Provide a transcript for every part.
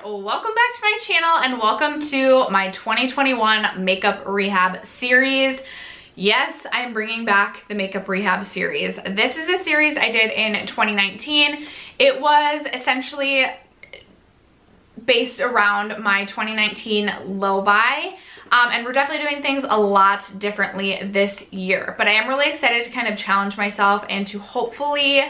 welcome back to my channel and welcome to my 2021 makeup rehab series. Yes, I'm bringing back the makeup rehab series. This is a series I did in 2019. It was essentially based around my 2019 low buy. And we're definitely doing things a lot differently this year. But I am really excited to kind of challenge myself and to hopefully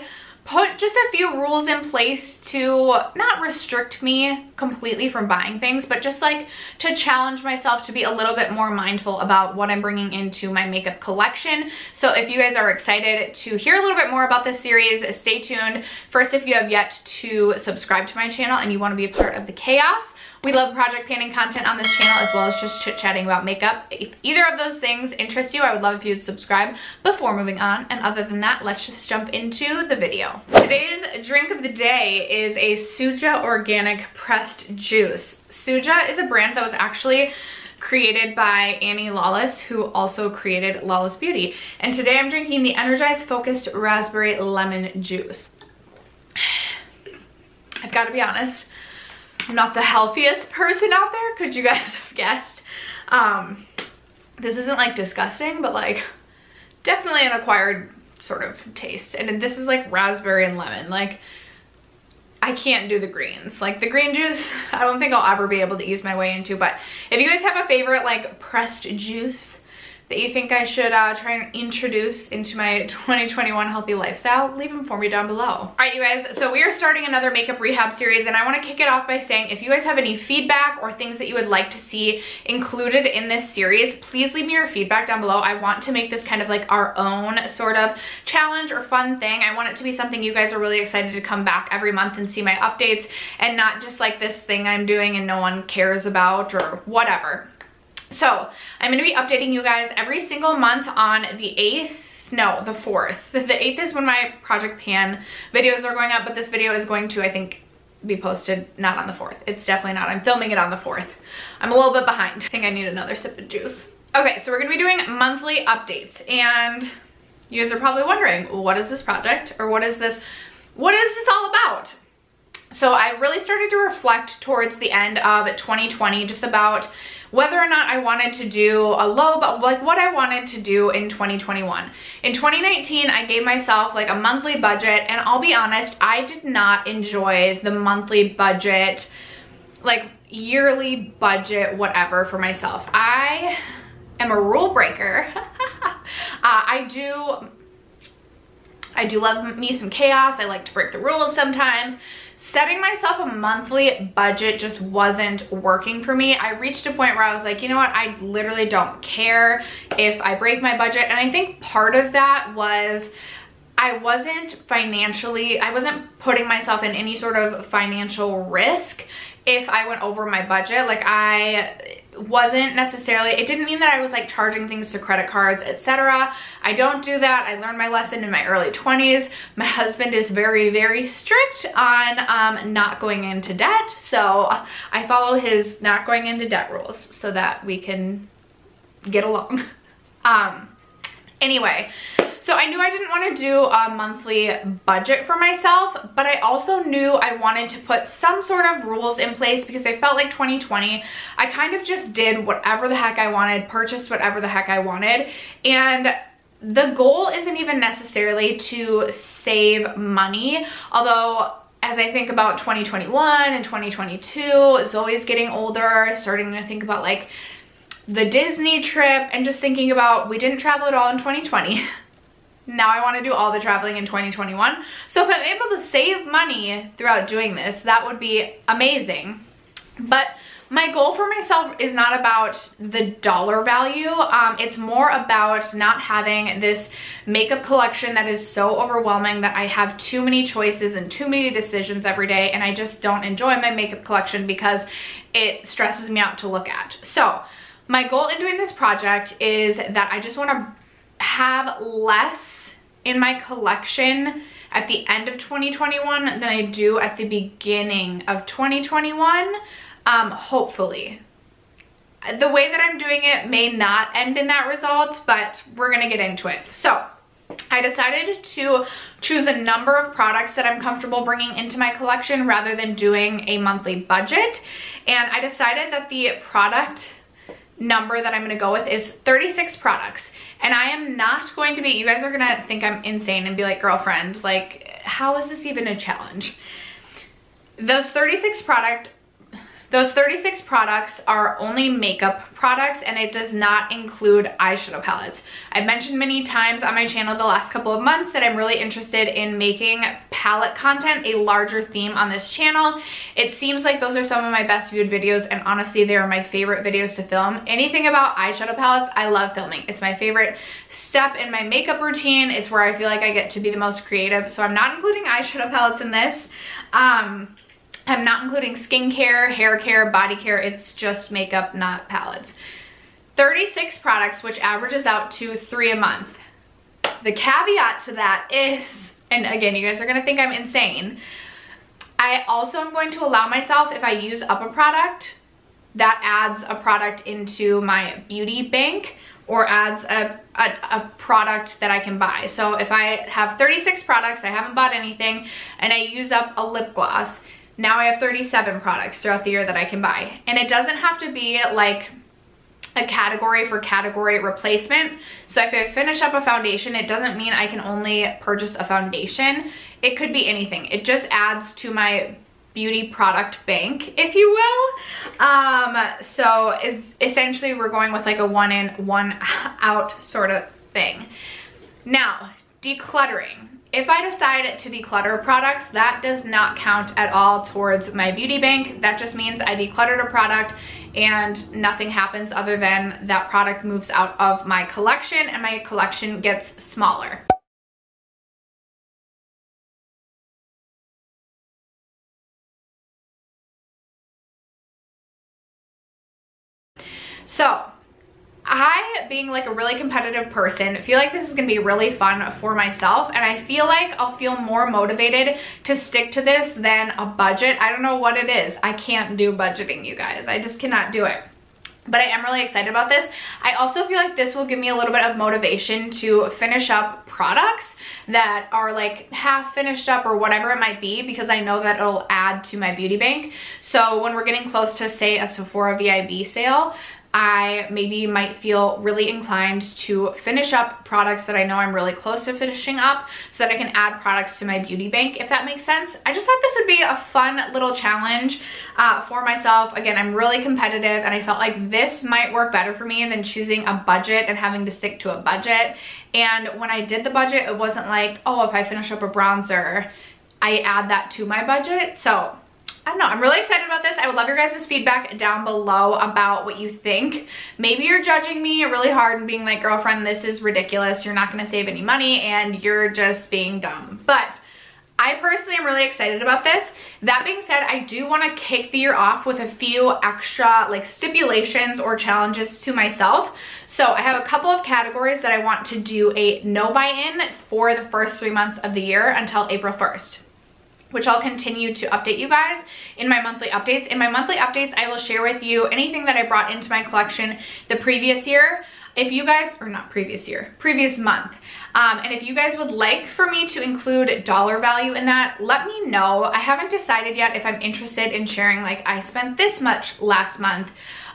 put just a few rules in place to not restrict me completely from buying things, but just like to challenge myself to be a little bit more mindful about what I'm bringing into my makeup collection. So if you guys are excited to hear a little bit more about this series, stay tuned. First, if you have yet to subscribe to my channel and you want to be a part of the chaos, we love project planning content on this channel as well as just chit-chatting about makeup. If either of those things interest you, I would love if you'd subscribe before moving on. And other than that, let's just jump into the video. Today's drink of the day is a Suja organic pressed juice. Suja is a brand that was actually created by Annie Lawless, who also created Lawless Beauty. And today I'm drinking the Energized Focused Raspberry Lemon Juice. I've got to be honest, I'm not the healthiest person out there, could you guys have guessed? This isn't like disgusting, but like definitely an acquired sort of taste. And this is like raspberry and lemon. Like I can't do the greens. Like the green juice, I don't think I'll ever be able to ease my way into. But if you guys have a favorite like pressed juice that you think I should try and introduce into my 2021 healthy lifestyle, leave them for me down below. All right, you guys, so we are starting another makeup rehab series, and I want to kick it off by saying if you guys have any feedback or things that you would like to see included in this series, please leave me your feedback down below. I want to make this kind of like our own sort of challenge or fun thing. I want it to be something you guys are really excited to come back every month and see my updates, and not just like this thing I'm doing and no one cares about or whatever. So I'm going to be updating you guys every single month on the 8th, no, the 4th. The 8th is when my Project Pan videos are going up, but this video is going to, I think, be posted not on the 4th. It's definitely not. I'm filming it on the 4th. I'm a little bit behind. I think I need another sip of juice. Okay, so we're going to be doing monthly updates, and you guys are probably wondering, what is this project, or what is this all about? So I really started to reflect towards the end of 2020 just about whether or not I wanted to do a low, but like what I wanted to do in 2021. In 2019, I gave myself like a monthly budget, and I'll be honest, I did not enjoy the monthly budget, like yearly budget, whatever for myself. I am a rule breaker. I do love me some chaos. I like to break the rules sometimes. Setting myself a monthly budget just wasn't working for me. I reached a point where I was like, you know what? I literally don't care if I break my budget. And I think part of that was I wasn't putting myself in any sort of financial risk if I went over my budget. Like I wasn't necessarily, it didn't mean that I was like charging things to credit cards, etc. I don't do that. I learned my lesson in my early 20s. My husband is very, very strict on not going into debt. So I follow his not going into debt rules so that we can get along. Anyway, so I knew I didn't want to do a monthly budget for myself, but I also knew I wanted to put some sort of rules in place because I felt like 2020, I kind of just did whatever the heck I wanted, purchased whatever the heck I wanted. And the goal isn't even necessarily to save money, although as I think about 2021 and 2022, Zoe's getting older, starting to think about like the Disney trip and just thinking about, we didn't travel at all in 2020. Now I want to do all the traveling in 2021. So if I'm able to save money throughout doing this, that would be amazing. But my goal for myself is not about the dollar value. It's more about not having this makeup collection that is so overwhelming that I have too many choices and too many decisions every day, and I just don't enjoy my makeup collection because it stresses me out to look at. So my goal in doing this project is that I just want to have less in my collection at the end of 2021 than I do at the beginning of 2021, hopefully. The way that I'm doing it may not end in that result, but we're gonna get into it. So I decided to choose a number of products that I'm comfortable bringing into my collection rather than doing a monthly budget. And I decided that the product number that I'm going to go with is 36 products. And I am not going to be, you guys are going to think I'm insane and be like, girlfriend, like, how is this even a challenge? Those 36 products are only makeup products, and it does not include eyeshadow palettes. I've mentioned many times on my channel the last couple of months that I'm really interested in making palette content a larger theme on this channel. It seems like those are some of my best viewed videos, and honestly, they are my favorite videos to film. Anything about eyeshadow palettes, I love filming. It's my favorite step in my makeup routine. It's where I feel like I get to be the most creative. So I'm not including eyeshadow palettes in this. I'm not including skincare, hair care, body care. It's just makeup, not palettes. 36 products, which averages out to 3 a month. The caveat to that is, and again, you guys are gonna think I'm insane, I also am going to allow myself, if I use up a product, that adds a product into my beauty bank or adds a product that I can buy. So if I have 36 products, I haven't bought anything, and I use up a lip gloss, now I have 37 products throughout the year that I can buy. And it doesn't have to be like a category for category replacement. So if I finish up a foundation, it doesn't mean I can only purchase a foundation. It could be anything. It just adds to my beauty product bank, if you will. So it's essentially we're going with like a one in, one out sort of thing. Now, decluttering. If I decide to declutter products, that does not count at all towards my beauty bank. That just means I decluttered a product and nothing happens other than that product moves out of my collection and my collection gets smaller. So, I, being like a really competitive person, feel like this is gonna be really fun for myself, and I feel like I'll feel more motivated to stick to this than a budget. I don't know what it is. I can't do budgeting, you guys. I just cannot do it. But I am really excited about this. I also feel like this will give me a little bit of motivation to finish up products that are like half finished up or whatever it might be, because I know that it'll add to my beauty bank. So when we're getting close to, say, a Sephora VIB sale, I maybe might feel really inclined to finish up products that I know I'm really close to finishing up so that I can add products to my beauty bank, if that makes sense. I just thought this would be a fun little challenge for myself. Again, I'm really competitive, and I felt like this might work better for me than choosing a budget and having to stick to a budget. And when I did the budget, it wasn't like, oh, if I finish up a bronzer, I add that to my budget. So I don't know, I'm really excited about this. I would love your guys' feedback down below about what you think. Maybe you're judging me really hard and being like, girlfriend, this is ridiculous. You're not gonna save any money and you're just being dumb. But I personally am really excited about this. That being said, I do wanna kick the year off with a few extra like stipulations or challenges to myself. So I have a couple of categories that I want to do a no buy-in for the first 3 months of the year until April 1st. Which I'll continue to update you guys in my monthly updates. In my monthly updates, I will share with you anything that I brought into my collection the previous year. If you guys, or not previous year, previous month. And if you guys would like for me to include dollar value in that, let me know. I haven't decided yet if I'm interested in sharing like I spent this much last month.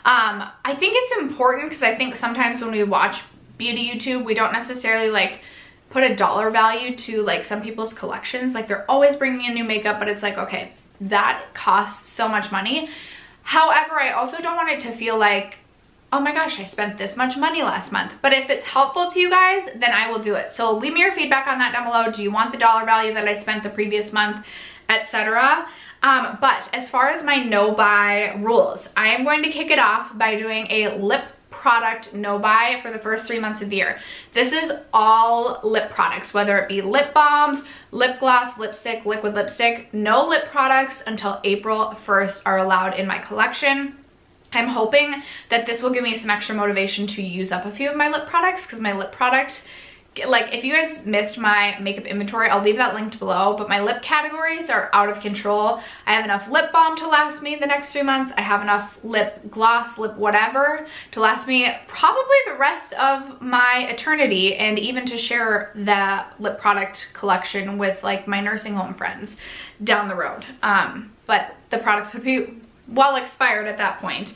I think it's important because I think sometimes when we watch beauty YouTube, we don't necessarily like put a dollar value to like some people's collections. Like they're always bringing in new makeup, but it's like, okay, that costs so much money. However, I also don't want it to feel like, oh my gosh, I spent this much money last month. But if it's helpful to you guys, then I will do it. So leave me your feedback on that down below. Do you want the dollar value that I spent the previous month, etc.? But as far as my no buy rules, I am going to kick it off by doing a lip product no buy for the first 3 months of the year. This is all lip products, whether it be lip balms, lip gloss, lipstick, liquid lipstick. No lip products until April 1st are allowed in my collection. I'm hoping that this will give me some extra motivation to use up a few of my lip products, because my lip product like if you guys missed my makeup inventory, I'll leave that linked below, but my lip categories are out of control. I have enough lip balm to last me the next 3 months. I have enough lip gloss, lip whatever to last me probably the rest of my eternity, and even to share the lip product collection with like my nursing home friends down the road. But the products would be well expired at that point.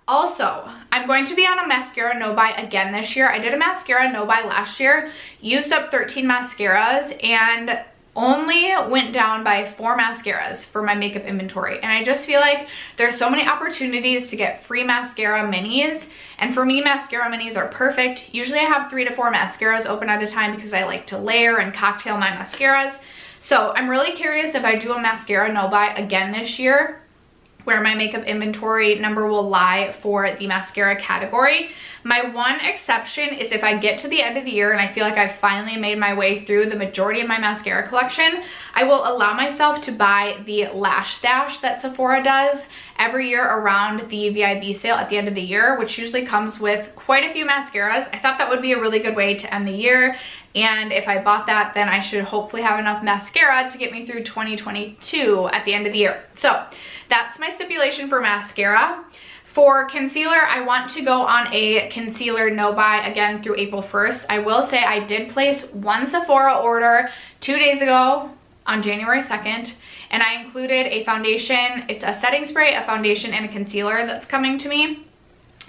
Also, I'm going to be on a mascara no-buy again this year. I did a mascara no-buy last year, used up 13 mascaras, and only went down by 4 mascaras for my makeup inventory. And I just feel like there's so many opportunities to get free mascara minis. And for me, mascara minis are perfect. Usually I have 3 to 4 mascaras open at a time because I like to layer and cocktail my mascaras. So I'm really curious if I do a mascara no-buy again this year, where my makeup inventory number will lie for the mascara category. My one exception is if I get to the end of the year and I feel like I've finally made my way through the majority of my mascara collection, I will allow myself to buy the lash stash that Sephora does every year around the VIB sale at the end of the year, which usually comes with quite a few mascaras. I thought that would be a really good way to end the year. And if I bought that, then I should hopefully have enough mascara to get me through 2022 at the end of the year. So that's my stipulation for mascara. For concealer, I want to go on a concealer no-buy again through April 1st. I will say I did place one Sephora order 2 days ago on January 2nd, and I included a foundation. It's a setting spray, a foundation, and a concealer that's coming to me.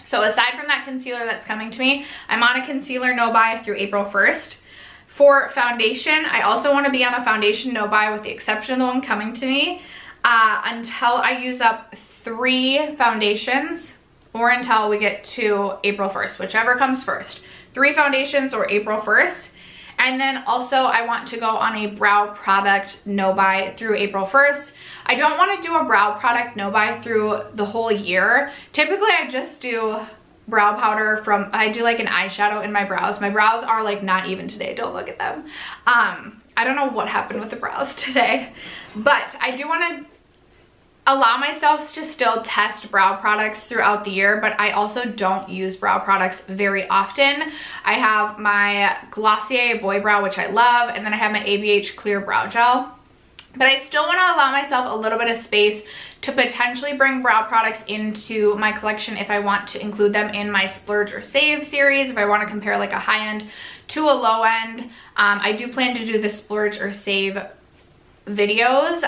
So aside from that concealer that's coming to me, I'm on a concealer no-buy through April 1st. For foundation, I also want to be on a foundation no-buy with the exception of the one coming to me until I use up 3 foundations, or until we get to April 1st, whichever comes first. 3 foundations or April 1st. And then also I want to go on a brow product no-buy through April 1st. I don't want to do a brow product no-buy through the whole year. Typically I just do brow powder I do like an eyeshadow in my brows. My brows are like not even today, don't look at them. I don't know what happened with the brows today, but I do want to allow myself to still test brow products throughout the year, but I also don't use brow products very often. I have my Glossier Boy Brow, which I love, and then I have my ABH Clear Brow Gel. But I still want to allow myself a little bit of space to potentially bring brow products into my collection if I want to include them in my Splurge or Save series, if I want to compare like a high end to a low end. I do plan to do the Splurge or Save videos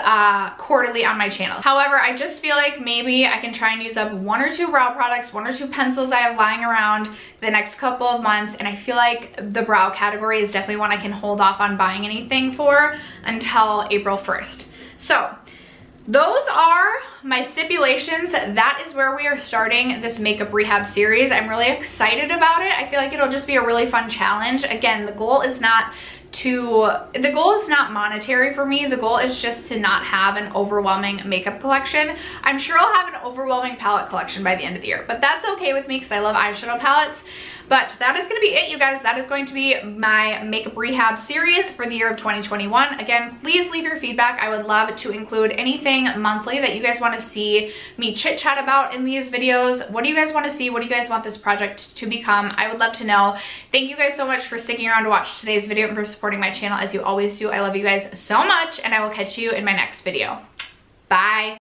quarterly on my channel. However, I just feel like maybe I can try and use up 1 or 2 brow products, 1 or 2 pencils I have lying around the next couple of months, and I feel like the brow category is definitely one I can hold off on buying anything for until April 1st. So those are my stipulations. That is where we are starting this makeup rehab series. I'm really excited about it. I feel like it'll just be a really fun challenge. Again, the goal is not monetary for me. The goal is just to not have an overwhelming makeup collection. I'm sure I'll have an overwhelming palette collection by the end of the year, but that's okay with me because I love eyeshadow palettes. But that is going to be it, you guys. That is going to be my makeup rehab series for the year of 2021. Again, please leave your feedback. I would love to include anything monthly that you guys want to see me chit chat about in these videos. What do you guys want to see? What do you guys want this project to become? I would love to know. Thank you guys so much for sticking around to watch today's video and for supporting my channel as you always do. I love you guys so much, and I will catch you in my next video. Bye.